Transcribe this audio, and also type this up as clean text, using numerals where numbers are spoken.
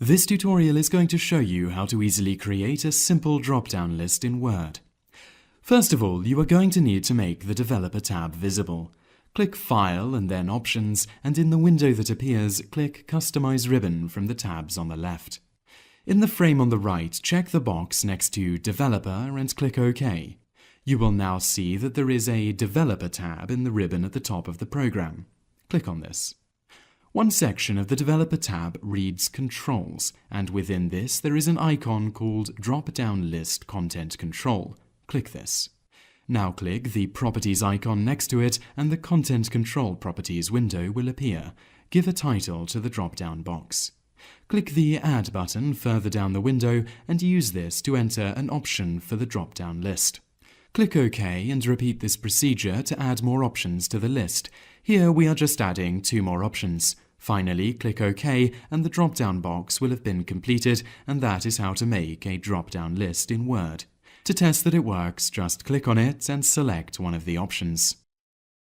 This tutorial is going to show you how to easily create a simple drop-down list in Word. First of all, you are going to need to make the Developer tab visible. Click File and then Options, and in the window that appears, click Customize Ribbon from the tabs on the left. In the frame on the right, check the box next to Developer and click OK. You will now see that there is a Developer tab in the ribbon at the top of the program. Click on this. One section of the Developer tab reads Controls, and within this there is an icon called Drop-Down List Content Control. Click this. Now click the Properties icon next to it and the Content Control Properties window will appear. Give a title to the drop-down box. Click the Add button further down the window and use this to enter an option for the drop-down list. Click OK and repeat this procedure to add more options to the list. Here we are just adding 2 more options. Finally, click OK and the drop-down box will have been completed, and that is how to make a drop-down list in Word. To test that it works, just click on it and select one of the options.